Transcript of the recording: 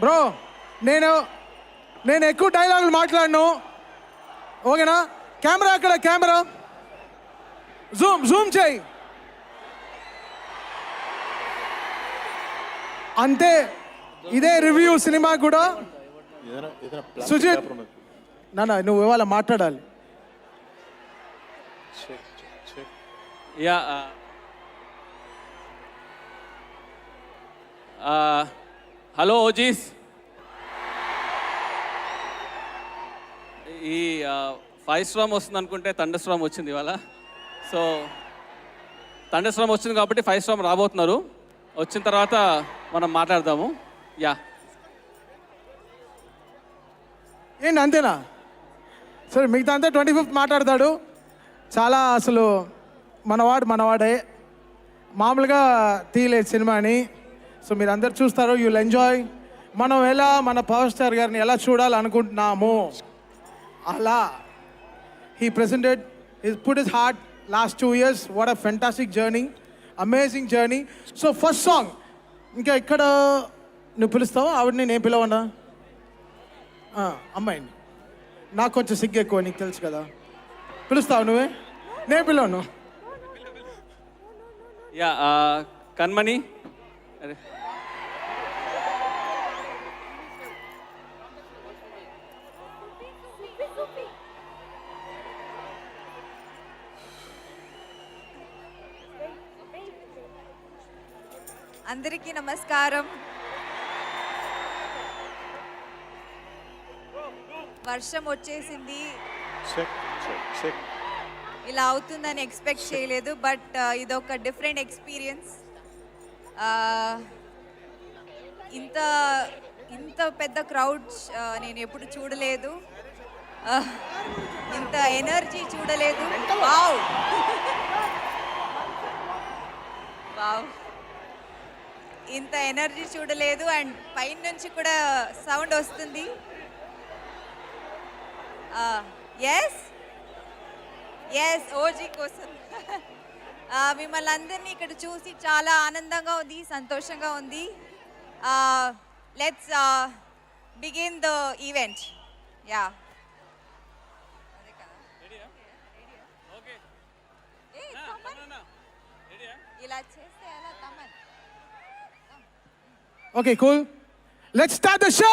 Bro నేను ఎక్కువ డైలాగులు మాట్లాడను, ఓకేనా? కెమెరా అక్కడ, కెమెరా జూమ్ చేయి అంతే. ఇదే రివ్యూ సినిమా కూడా. సుజిత్ నాన్న, నువ్వు ఇవాళ మాట్లాడాలి. Yeah hello OGs. ఈ 5 స్టార్మ్ వస్తుంది అనుకుంటే థండర్ స్టార్మ్ వచ్చింది ఇవాళ. సో థండర్ స్టార్మ్ వచ్చింది కాబట్టి 5 స్టార్మ్ రాబోతున్నారు. వచ్చిన తర్వాత మనం మాట్లాడదాము. యా ఏంటి అంతేనా? సరే, మిగతా అంతా 25th మాట్లాడతాడు. చాలా అసలు మనవాడే, మామూలుగా తీయలేదు సినిమాని. సో మీరు అందరు చూస్తారు, యూల్ ఎంజాయ్. మనం ఎలా మన పవర్ స్టార్ గారిని ఎలా చూడాలనుకుంటున్నాము అలా he presented, he put his heart last 2 years. What a fantastic journey, amazing journey. So first song, ఇంకా ఇక్కడ నువ్వు పిలుస్తావా ఆవిడని? నేను పిలవనా? అమ్మాయిని. నాకు కొంచెం సిగ్గు ఎక్కువ, నీకు తెలుసు కదా. పిలుస్తావు నువ్వే, నేను పిలవను. యా కన్మణి. అరే అందరికీ నమస్కారం. వర్షం వచ్చేసింది, ఇలా అవుతుందని ఎక్స్పెక్ట్ చేయలేదు. బట్ ఇదొక డిఫరెంట్ ఎక్స్పీరియన్స్. ఇంత పెద్ద క్రౌడ్స్ నేను ఎప్పుడు చూడలేదు, ఇంత ఎనర్జీ చూడలేదు. వావ్ వావ్, ఇంత ఎనర్జీ చూడలేదు. అండ్ పైన నుంచి కూడా సౌండ్ వస్తుంది. ఎస్ ఓజీ కోసం మిమ్మల్ని అందరినీ ఇక్కడ చూసి చాలా ఆనందంగా ఉంది, సంతోషంగా ఉంది. Let's begin the event. Yeah ఇలా చేస్తే ఎలా Thaman? Okay, cool. Let's start the show.